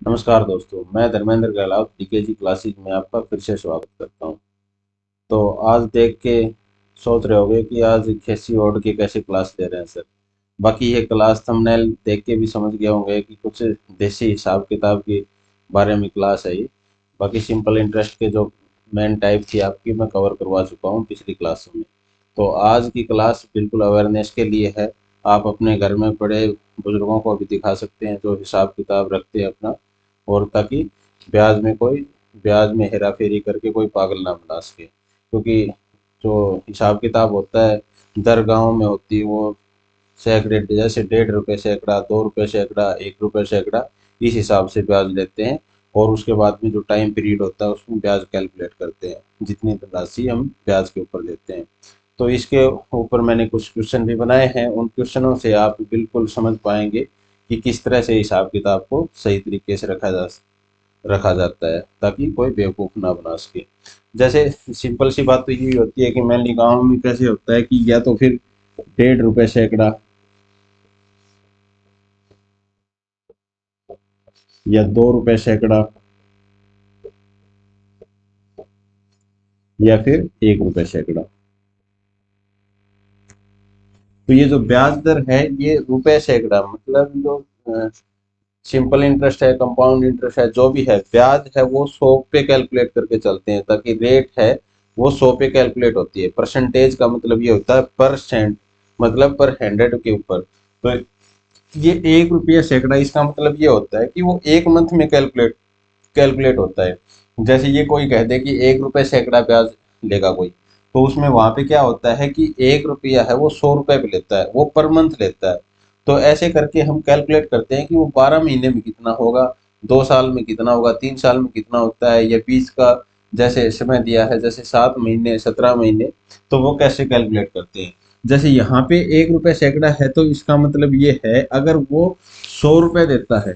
नमस्कार दोस्तों, मैं धर्मेंद्र गहलावत डीकेजी क्लासेज में आपका फिर से स्वागत करता हूं। तो आज देख के सोच रहे होंगे कि आज खेसी ओढ़ के कैसे क्लास ले रहे हैं सर। बाकी ये क्लास थंबनेल देख के भी समझ गए होंगे कि कुछ देसी हिसाब किताब के बारे में क्लास है ये। बाकी सिंपल इंटरेस्ट के जो मेन टाइप थी आपकी मैं कवर करवा चुका हूँ पिछली क्लास में। तो आज की क्लास बिल्कुल अवेयरनेस के लिए है। आप अपने घर में बड़े बुजुर्गों को भी दिखा सकते हैं जो हिसाब किताब रखते हैं अपना, और ताकि ब्याज में हेरा फेरी करके कोई पागल ना बना सके। क्योंकि जो हिसाब किताब होता है दर गांव में होती है, वो सैकड़े जैसे 1.5 रुपये सैकड़ा, 2 रुपये सैकड़ा, 1 रुपये सैकड़ा, इस हिसाब से ब्याज लेते हैं। और उसके बाद में जो टाइम पीरियड होता है उसमें ब्याज कैलकुलेट करते हैं, जितनी राशि हम ब्याज के ऊपर लेते हैं। तो इसके ऊपर मैंने कुछ क्वेश्चन भी बनाए हैं, उन क्वेश्चनों से आप बिल्कुल समझ पाएंगे कि किस तरह से हिसाब किताब को सही तरीके से रखा जाता है, ताकि कोई बेवकूफ़ ना बना सके। जैसे सिंपल सी बात तो यही होती है कि मैंने गाँव में कैसे होता है कि या तो फिर 1.5 रुपये सैकड़ा, या 2 रुपये सैकड़ा, या फिर 1 रुपये सैकड़ा। तो ये जो ब्याज दर है ये रुपए सैकड़ा, मतलब जो सिंपल इंटरेस्ट है, कंपाउंड इंटरेस्ट है, जो भी है ब्याज है वो 100 पे कैलकुलेट करके चलते हैं, ताकि रेट है वो 100 पे कैलकुलेट होती है। परसेंटेज का मतलब ये होता है परसेंट, मतलब पर 100 के ऊपर। तो ये 1 रुपया सैकड़ा, इसका मतलब ये होता है कि वो एक मंथ में कैलकुलेट होता है। जैसे ये कोई कह दे कि 1 रुपये सैकड़ा ब्याज लेगा कोई, तो उसमें वहां पे क्या होता है कि 1 रुपया है वो 100 रुपये पे लेता है, वो पर मंथ लेता है। तो ऐसे करके हम कैलकुलेट करते हैं कि वो 12 महीने में कितना होगा, 2 साल में कितना होगा, 3 साल में कितना होता है, या बीच का जैसे समय दिया है जैसे 7 महीने, 17 महीने, तो वो कैसे कैलकुलेट करते हैं। जैसे यहाँ पे 1 रुपये सैकड़ा है तो इसका मतलब ये है अगर वो 100 रुपये देता है,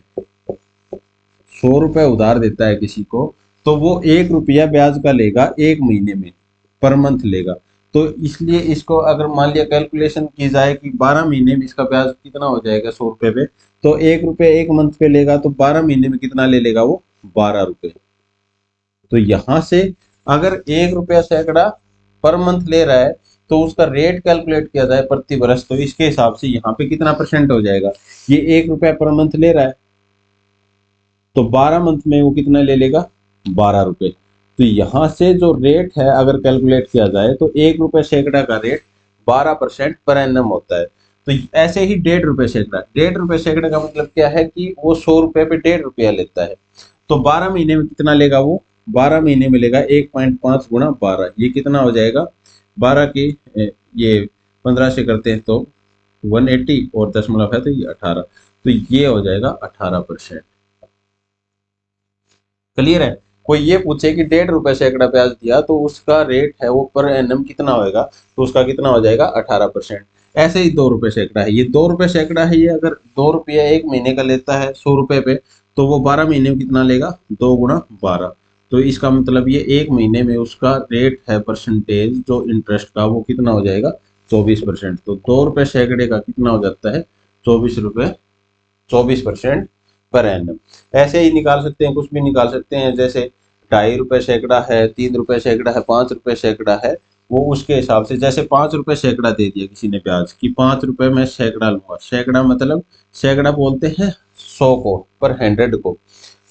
100 रुपये उधार देता है किसी को, तो वो 1 रुपया ब्याज का लेगा एक महीने में, पर मंथ लेगा। तो इसलिए इसको अगर मान लिया कैलकुलेशन की जाए कि 12 महीने में इसका ब्याज कितना हो जाएगा 100 रुपये पे, तो 1 रुपये एक मंथ पे लेगा, तो 12 महीने में कितना ले लेगा वो, 12 रुपये। तो यहाँ से अगर 1 रुपया सैकड़ा पर मंथ ले रहा है, तो उसका रेट कैलकुलेट किया जाए प्रति वर्ष, तो इसके हिसाब से यहाँ पे कितना परसेंट हो जाएगा। ये 1 रुपया पर मंथ ले रहा है, तो 12 मंथ में वो कितना ले लेगा, 12 रुपये। तो यहाँ से जो रेट है अगर कैलकुलेट किया जाए तो 1 रुपये सैकड़ा का रेट 12% पर एनम होता है। तो ऐसे ही 1.5 रुपये सैकड़ा, 1.5 रुपये सैकड़ा का मतलब क्या है कि वो 100 रुपये पे 1.5 रुपया लेता है। तो 12 महीने में कितना लेगा वो, 12 महीने में लेगा 1.5 गुणा 12, ये कितना हो जाएगा, 12 की ये 15 से करते हैं तो 180, और दशमलव है तो ये 18, तो ये हो जाएगा 18%। क्लियर है। कोई ये पूछे कि 1.5 रुपये सैकड़ा ब्याज दिया तो उसका रेट है वो पर एनम कितना होएगा, तो उसका कितना हो जाएगा 18%। ऐसे ही 2 रुपये सैकड़ा है, ये 2 रुपये सैकड़ा है, ये अगर 2 रुपया एक महीने का लेता है 100 रुपये पे, तो वो 12 महीने में कितना लेगा, 2 गुणा 12। तो इसका मतलब ये एक महीने में उसका रेट है परसेंटेज जो इंटरेस्ट का, वो कितना हो जाएगा, 24%। तो 2 रुपये सैकड़े का कितना हो जाता है, 24 रुपये, 24% पर एनम। ऐसे ही निकाल सकते हैं, कुछ भी निकाल सकते हैं। जैसे 2.5 रुपये सैकड़ा है, 3 रुपये सैकड़ा है, 5 रुपये सैकड़ा है, वो उसके हिसाब से, जैसे 5 रुपये सैकड़ा दे दिया किसी ने ब्याज कि 5 रुपये में सैकड़ा लूंगा, सैकड़ा मतलब सैकड़ा बोलते हैं 100 को, पर 100 को।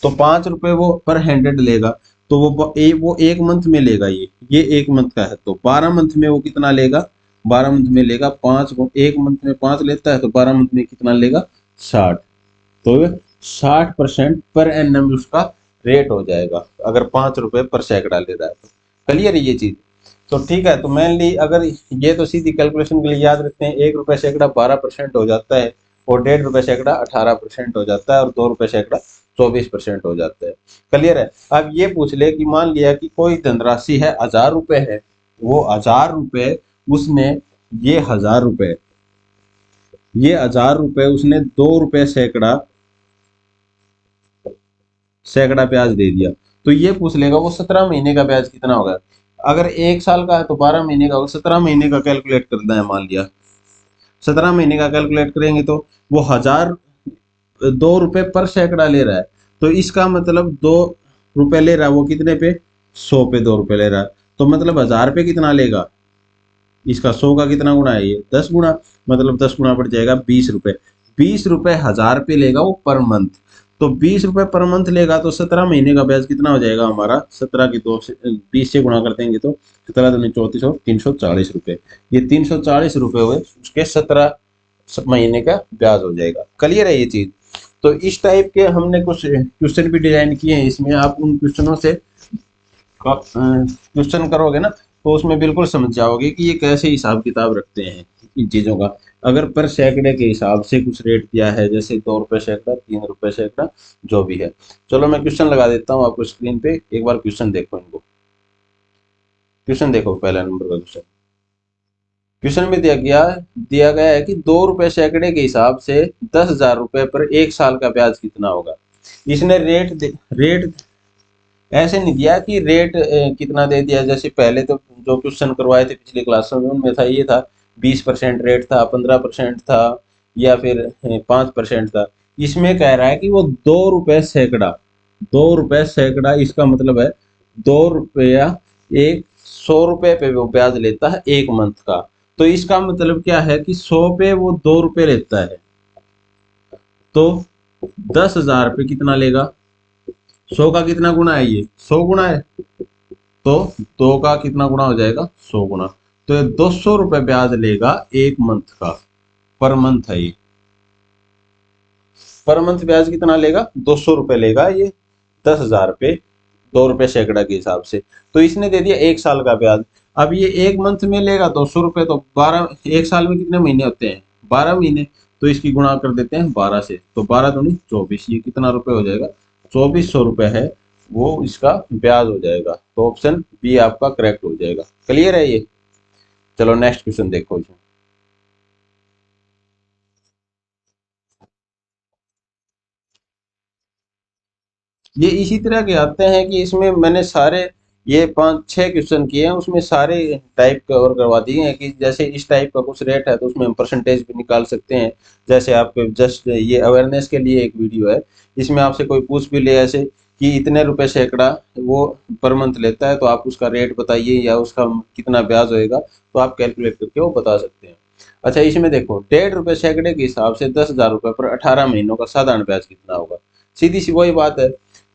तो 5 रुपये वो पर 100 लेगा, तो वो एक मंथ में लेगा, ये एक मंथ का है, तो 12 मंथ में वो कितना लेगा, 12 मंथ में लेगा 5 को, एक मंथ में 5 लेता है तो 12 मंथ में कितना लेगा, 60। तो 60% पर एनम उसका रेट हो जाएगा अगर 5 रुपये पर सैकड़ा ले रहा है तो। क्लियर है ये चीज। तो ठीक है, तो मेनली अगर ये तो सीधी कैलकुलेशन के लिए याद रखते हैं, 1 रुपये सैकड़ा 12% हो जाता है, और 1.5 रुपये सैकड़ा 18% हो जाता है, और 2 रुपये सैकड़ा 24% हो जाता है। क्लियर है। अब ये पूछ ले कि मान लिया कि कोई धनराशि है 1000 रुपये है, वो 1000 रुपये उसने, ये 1000 रुपये, ये 1000 रुपये उसने 2 रुपये सैकड़ा सैकड़ा ब्याज दे दिया। तो ये पूछ लेगा वो 17 महीने का ब्याज कितना होगा। अगर एक साल का है तो 12 महीने का होगा, 17 महीने का कैलकुलेट करना है मान लिया, 17 महीने का कैलकुलेट करेंगे तो वो 1000, 2 रुपये पर सैकड़ा ले रहा है, तो इसका मतलब 2 रुपए ले रहा है वो कितने पे, 100 पे 2 रुपए ले रहा है, तो मतलब 1000 पे कितना लेगा, इसका 100 का कितना गुना है, ये 10 गुना, मतलब 10 गुना पड़ जाएगा 20 रुपए। 20 रुपए 1000 पे लेगा वो पर मंथ। तो 20 रुपए पर मंथ लेगा तो 17 महीने का ब्याज कितना हो जाएगा हमारा, 17 की 20 से गुणा कर देंगे तो 17 दूनी 34 और 340 रुपए। ये 340 रुपए हुए उसके 17 महीने का ब्याज हो जाएगा। क्लियर है ये चीज। तो इस टाइप के हमने कुछ क्वेश्चन भी डिजाइन किए हैं, इसमें आप उन क्वेश्चनों से क्वेश्चन करोगे ना तो उसमें बिल्कुल समझ जाओगे कि ये कैसे हिसाब किताब रखते हैं इन चीज़ों का। अगर पर सैकड़े के हिसाब से कुछ रेट दिया है, जैसे 2 रुपए सैकड़ा, 3 रुपए सैकड़ा, जो भी है। चलो मैं क्वेश्चन लगा देता हूँ आपको स्क्रीन पे, एक बार क्वेश्चन देखो इनको। क्वेश्चन देखो, पहला नंबर का क्वेश्चन। क्वेश्चन में दिया गया है कि 2 रुपए सैकड़े के हिसाब से 10,000 रुपए पर 1 साल का ब्याज कितना होगा। इसने रेट ऐसे नहीं दिया कि रेट कितना दे दिया, जैसे पहले तो जो क्वेश्चन करवाए थे पिछली क्लासों में उनमें था, ये था 20% रेट था, 15% था, या फिर 5% था। इसमें कह रहा है कि वो 2 रुपए सैकड़ा, 2 रुपए सैकड़ा, इसका मतलब है 2 रुपया, 100 रुपए पे वो ब्याज लेता है 1 मंथ का। तो इसका मतलब क्या है कि 100 पे वो 2 रुपए लेता है, तो 10,000 पे कितना लेगा, 100 का कितना गुना है, ये 100 गुना है, तो 2 का कितना गुना हो जाएगा, 100 गुना। तो ये 200 रुपए ब्याज लेगा 1 मंथ का, पर मंथ है ये। पर मंथ ब्याज कितना लेगा, 200 रुपए लेगा ये 10,000 पे 2 रुपए सैकड़ा के हिसाब से। तो इसने दे दिया 1 साल का ब्याज। अब ये 1 मंथ में लेगा 200 रुपए, तो 12, 1 साल में कितने महीने होते हैं, 12 महीने। तो इसकी गुणा कर देते हैं 12 से, तो 12 दूनी 24, ये कितना रुपए हो जाएगा, 2400 रुपए है वो इसका ब्याज हो जाएगा। तो ऑप्शन बी आपका करेक्ट हो जाएगा। क्लियर है ये। चलो नेक्स्ट क्वेश्चन देखो इसमें। ये इसी तरह के आते हैं कि इसमें मैंने सारे ये 5-6 क्वेश्चन किए हैं, उसमें सारे टाइप कवर करवा दिए हैं कि जैसे इस टाइप का कुछ रेट है तो उसमें हम परसेंटेज भी निकाल सकते हैं। जैसे आपके जस्ट ये अवेयरनेस के लिए एक वीडियो है, इसमें आपसे कोई पूछ भी ले ऐसे कि इतने रुपए सैकड़ा वो पर मंथ लेता है, तो आप उसका रेट बताइए या उसका कितना ब्याज होएगा, तो आप कैलकुलेट करके वो बता सकते हैं। अच्छा, इसमें देखो 1.5 रुपए सैकड़े के हिसाब से 10,000 रुपए पर 18 महीनों का साधारण ब्याज कितना होगा। सीधी सी वही बात है,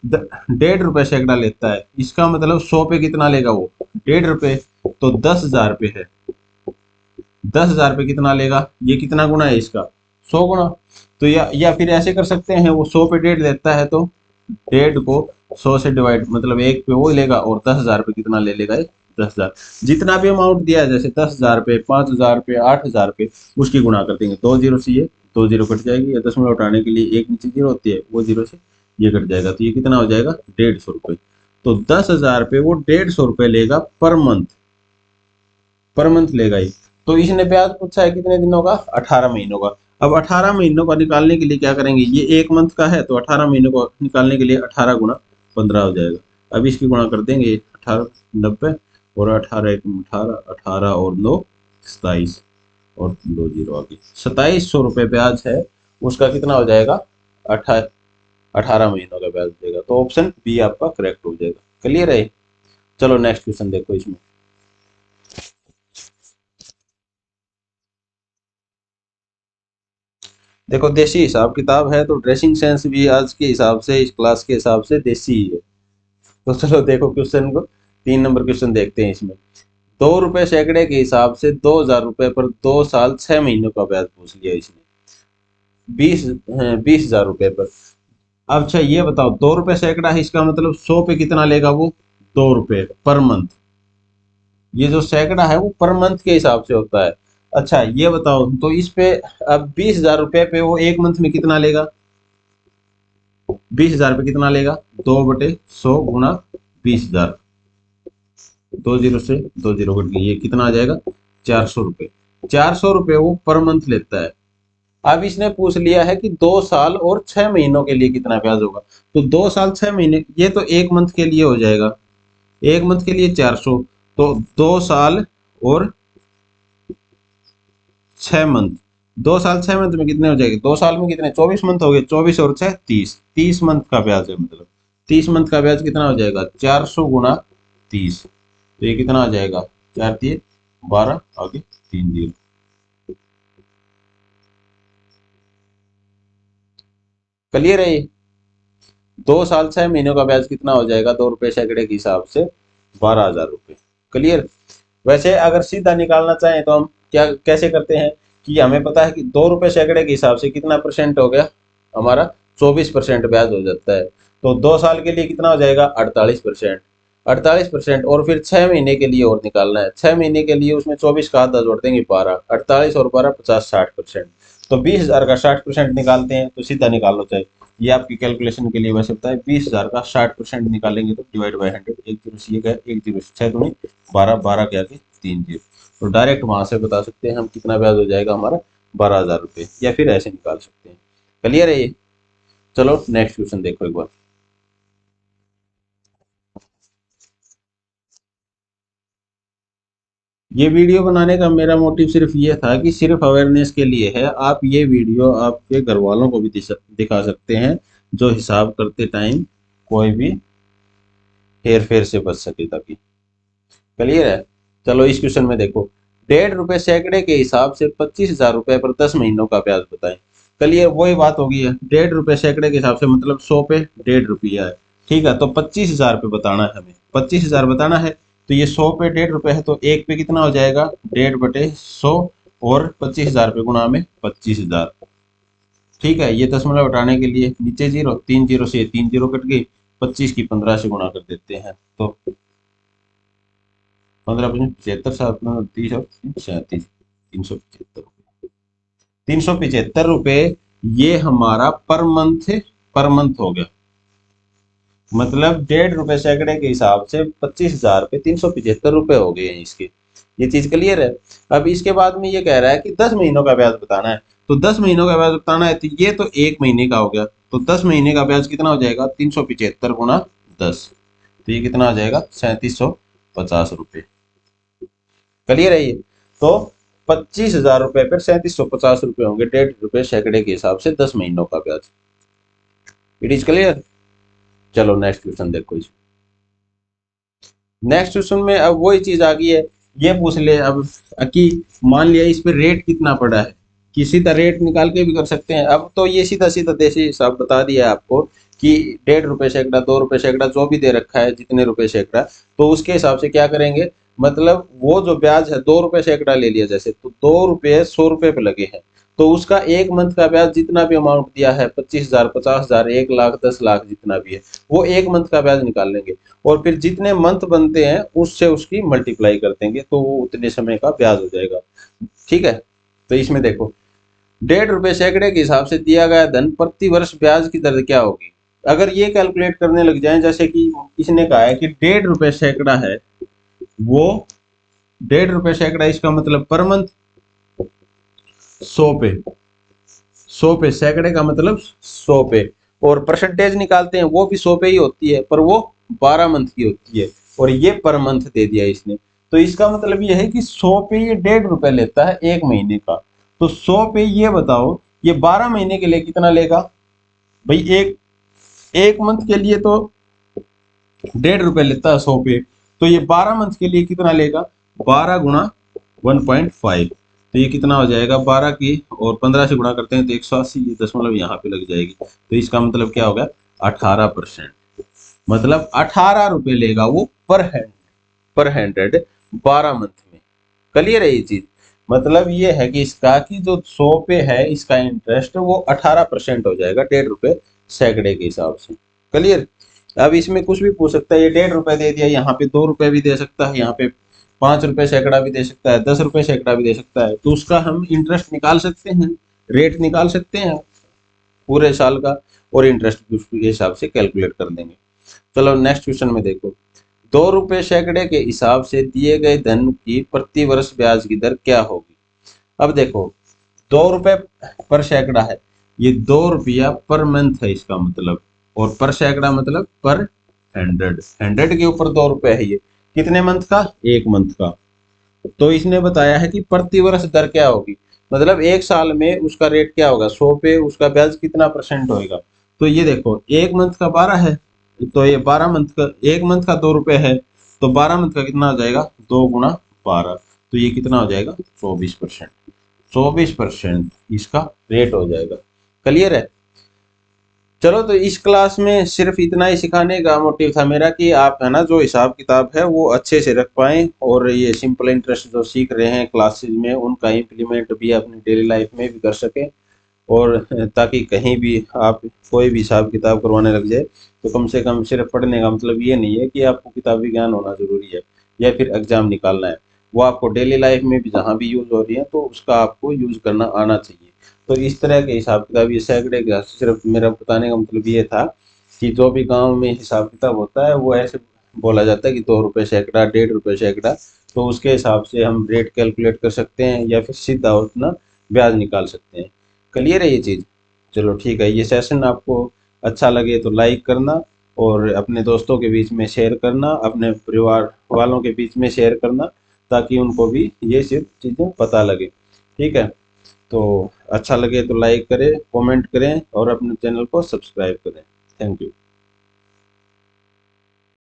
1.5 रुपए सैकड़ा लेता है, इसका मतलब 100 पे कितना लेगा वो, 1.5 रुपए, तो 10,000 पे है, 10,000 पे कितना लेगा, ये कितना गुना है इसका, 100 गुना। तो या फिर ऐसे कर सकते हैं, वो 100 पे 1.5 देता है तो 1.5 को 100 से डिवाइड, मतलब 1 पे वो लेगा, और 10,000 पे कितना ले लेगा, 10,000। जितना भी अमाउंट दिया है, जैसे 10,000 पे, 5,000 पे, 8,000 पे, उसकी गुणा कर देंगे। 2 जीरो से ये 2 जीरो कट जाएगी, या दशमलव उठाने के लिए एक नीचे जीरो होती है, वो जीरो से ये कट जाएगा, तो ये कितना हो जाएगा, 150 रुपये। तो 10,000 पे वो 150 रुपये लेगा पर मंथ, पर मंथ लेगा ये। तो इसने ब्याज पूछा है कितने दिनों का, 18 महीनों का। अब 18 महीनों का निकालने के लिए क्या करेंगे, ये 1 मंथ का है, तो 18 महीनों को निकालने के लिए 18 गुना 15 हो जाएगा। अब इसकी गुणा कर देंगे 18, 90, और 18 1 18, 18 और 9 27, और 2 जीरो आगे, 2700 रुपये ब्याज है उसका, कितना हो जाएगा, 18 महीनों का ब्याज देगा। तो ऑप्शन बी आपका करेक्ट हो जाएगा। क्लियर है। चलो नेक्स्ट क्वेश्चन देखो इसमें। देखो देसी हिसाब किताब है, तो ड्रेसिंग सेंस भी आज के हिसाब से, इस क्लास के हिसाब से देसी ही है। तो चलो देखो क्वेश्चन को, 3 नंबर क्वेश्चन देखते हैं इसमें। 2 रुपए सैकड़े के हिसाब से 2,000 रुपए पर 2 साल 6 महीनों का ब्याज पूछ लिया इसने, 20,000 रुपए पर। अब अच्छा ये बताओ, 2 रुपए सैकड़ा है, इसका मतलब 100 पे कितना लेगा वो, 2 रुपए पर मंथ। ये जो सैकड़ा है वो पर मंथ के हिसाब से होता है। अच्छा ये बताओ, तो इस पे अब 20,000 रुपए पे वो 1 मंथ में कितना लेगा, 20,000 पे कितना लेगा, 2/100 गुना 20,000, 2 जीरो से 2 जीरो कट गई, ये कितना आ जाएगा, 400 रुपये। 400 रुपये वो पर मंथ लेता है। अब इसने पूछ लिया है कि 2 साल और 6 महीनों के लिए कितना ब्याज होगा। तो 2 साल 6 महीने, ये तो 1 मंथ के लिए हो जाएगा, 1 मंथ के लिए 400, तो 2 साल और 6 मंथ, 2 साल 6 मंथ में कितने हो जाएंगे, 2 साल में कितने 24 मंथ हो गए, 24 और 6 30, 30 मंथ का ब्याज है। मतलब 30 मंथ का ब्याज कितना हो जाएगा, 400 गुना 30। तो ये कितना आ जाएगा, 4×3 = 12, आगे 3 0। क्लियर है ये। 2 साल 6 महीनों का ब्याज कितना हो जाएगा, 2 रुपये सैकड़े के हिसाब से 12,000 रुपये। क्लियर। वैसे अगर सीधा निकालना चाहें तो हम क्या कैसे करते हैं कि हमें पता है कि 2 रुपये सैकड़े के हिसाब से कितना परसेंट हो गया हमारा, 24% ब्याज हो जाता है। तो 2 साल के लिए कितना हो जाएगा, 48%। 48% और फिर 6 महीने के लिए और निकालना है, 6 महीने के लिए उसमें 24 का आधा जोड़ देंगे 12, 48 और 12 50 60%। तो 20,000 का 60% निकालते हैं तो सीधा निकाल लो चाहे, ये आपकी कैलकुलेशन के लिए वैसे बताए, 20,000 का 60% निकालेंगे तो डिवाइड बाई 100, 1 0 गए, 1 0 6 12, 12 के आगे 3 0। तो डायरेक्ट वहां से बता सकते हैं हम कितना ब्याज हो जाएगा हमारा, 12,000 रुपये, या फिर ऐसे निकाल सकते हैं। क्लियर है ये। चलो नेक्स्ट क्वेश्चन देखो एक बार। ये वीडियो बनाने का मेरा मोटिव सिर्फ ये था कि सिर्फ अवेयरनेस के लिए है। आप ये वीडियो आपके घर वालों को भी दिखा सकते हैं, जो हिसाब करते टाइम कोई भी हेर फेर से बच सके, ताकि। क्लियर है। चलो इस क्वेश्चन में देखो, 1.5 रुपए सैकड़े के हिसाब से 25,000 रुपए पर 10 महीनों का ब्याज बताएं। क्लियर, वही बात होगी है, 1.5 रुपए सैकड़े के हिसाब से मतलब 100 पे 1.5 रुपया है। ठीक है, तो 25,000 पे बताना है हमें, 25,000 बताना है। तो ये 100 पे 1.5 रुपए है, तो एक पे कितना हो जाएगा, 1.5/100, और 25,000 पे गुणा में 25,000। ठीक है, ये दशमलव हटाने के लिए नीचे 0, 3 0 से 3 0 कट गई, 25 की 15 से गुणा कर देते हैं तो 15×5 = 75, 7×30 और 37, 375। 375 रुपये ये हमारा पर मंथ हो गया। मतलब 1.5 रुपए सैकड़े के हिसाब से 25,000 पे 375 रुपये हो गए हैं इसके। ये चीज क्लियर है। अब इसके बाद में ये कह रहा है कि 10 महीनों का ब्याज बताना है। तो 10 महीनों का ब्याज बताना है, तो ये तो 1 महीने का हो गया, तो 10 महीने का ब्याज कितना हो जाएगा, 375 गुना 10। तो ये कितना आ जाएगा, 3750 रुपये। क्लियर है ये। तो 25,000 रुपए पर 3750 रुपये होंगे, 1.5 रुपए सैकड़े के हिसाब से 10 महीनों का ब्याज। It is clear. चलो नेक्स्ट क्वेश्चन देखो इस। नेक्स्ट क्वेश्चन में अब वही चीज आ गई है, ये पूछ ले अब कि मान लिया इस पे रेट कितना पड़ा है, कि सीधा रेट निकाल के भी कर सकते हैं। अब तो ये सीधा सीधा देसी हिसाब बता दिया है आपको कि 1.5 रुपए सैकड़ा, 2 रुपए सैकड़ा, जो भी दे रखा है जितने रुपए सैकड़ा, तो उसके हिसाब से क्या करेंगे। मतलब वो जो ब्याज है 2 रुपए सैकड़ा ले लिया जैसे, तो 2 रुपये 100 रुपये पे लगे हैं, तो उसका एक मंथ का ब्याज जितना भी अमाउंट दिया है, 25,000, 50,000, 1 लाख, 10 लाख, जितना भी है, वो एक मंथ का ब्याज निकाल लेंगे। और फिर जितने मंथ बनते हैं उससे उसकी मल्टीप्लाई कर देंगे, तो वो उतने समय का ब्याज हो जाएगा। ठीक है। तो इसमें देखो, 1.5 रुपए सैकड़े के हिसाब से दिया गया धन प्रति वर्ष ब्याज की दर क्या होगी। अगर ये कैलकुलेट करने लग जाए, जैसे कि इसने कहा है कि 1.5 रुपए सैकड़ा है, वो 1.5 रुपए सैकड़ा, इसका मतलब पर मंथ 100 पे, 100 पे सैकड़े का मतलब 100 पे, और परसेंटेज निकालते हैं वो भी 100 पे ही होती है, पर वो 12 मंथ की होती है, और ये पर मंथ दे दिया इसने। तो इसका मतलब ये है कि 100 पे ये 1.5 रुपए लेता है 1 महीने का। तो 100 पे ये बताओ ये 12 महीने के लिए कितना लेगा। भाई एक एक मंथ के लिए तो 1.5 रुपए लेता है 100 पे, तो ये 12 मंथ के लिए कितना लेगा, 12 गुणा 1.5। तो ये कितना हो जाएगा, 12 की और 15 से गुणा करते हैं तो 180, ये दशमलव यहाँ पे लग जाएगी, तो इसका मतलब क्या होगा, 18%। मतलब 18 रुपए लेगा वो पर हैंड 12 मंथ में। क्लियर है ये चीज। मतलब ये है कि इसका कि जो 100 पे है इसका इंटरेस्ट वो 18% हो जाएगा 1.5 रुपए सैकड़े के हिसाब से। क्लियर। अब इसमें कुछ भी पूछ सकता है, ये 1.5 रुपए दे दिया, यहाँ पे 2 रुपए भी दे सकता है, यहाँ पे 5 रुपए सैकड़ा भी दे सकता है, 10 रुपए सैकड़ा भी दे सकता है, तो उसका हम इंटरेस्ट निकाल सकते हैं, रेट निकाल सकते हैं पूरे साल का, और इंटरेस्ट भी उसके हिसाब से कैलकुलेट कर देंगे। चलो नेक्स्ट क्वेश्चन में देखो, 2 रुपए सैकड़े के हिसाब से दिए गए धन की प्रति वर्ष ब्याज की दर क्या होगी। अब देखो, 2 रुपए पर सैकड़ा है, ये 2 रुपया पर मंथ है इसका मतलब, और पर सैकड़ा मतलब पर 100 के ऊपर 2 रुपए है, ये कितने मंथ का, एक मंथ का। तो इसने बताया है कि प्रति वर्ष दर क्या होगी। मतलब एक साल में उसका रेट क्या होगा, 100 पे उसका ब्याज कितना परसेंट होएगा। तो ये देखो, एक मंथ का 12 है, तो ये 12 मंथ का, एक मंथ का 2 रुपए है, तो 12 मंथ का कितना हो जाएगा, 2 गुना 12, तो ये कितना हो जाएगा, 24%। 24% इसका रेट हो जाएगा। क्लियर है। चलो, तो इस क्लास में सिर्फ इतना ही सिखाने का मोटिव था मेरा कि आप है ना जो हिसाब किताब है वो अच्छे से रख पाएँ, और ये सिंपल इंटरेस्ट जो सीख रहे हैं क्लासेस में उनका इम्प्लीमेंट भी अपनी डेली लाइफ में भी कर सकें, और ताकि कहीं भी आप कोई भी हिसाब किताब करवाने लग जाए तो कम से कम सिर्फ पढ़ने का मतलब ये नहीं है कि आपको किताबी ज्ञान होना जरूरी है या फिर एग्जाम निकालना है, वो आपको डेली लाइफ में भी जहाँ भी यूज हो रही है तो उसका आपको यूज करना आना चाहिए। तो इस तरह के हिसाब किताब ये सैकड़े का, सिर्फ मेरा बताने का मतलब ये था कि जो भी गांव में हिसाब किताब होता है वो ऐसे बोला जाता है कि 2 रुपये सैकड़ा, 1.5 रुपये सैकड़ा, तो उसके हिसाब से हम रेट कैलकुलेट कर सकते हैं या फिर सीधा उतना ब्याज निकाल सकते हैं। क्लियर है ये चीज़। चलो ठीक है, ये सेशन आपको अच्छा लगे तो लाइक करना, और अपने दोस्तों के बीच में शेयर करना, अपने परिवार वालों के बीच में शेयर करना, ताकि उनको भी ये सब चीज़ें पता लगे। ठीक है। तो अच्छा लगे तो लाइक करें, कमेंट करें और अपने चैनल को सब्सक्राइब करें। Thank you.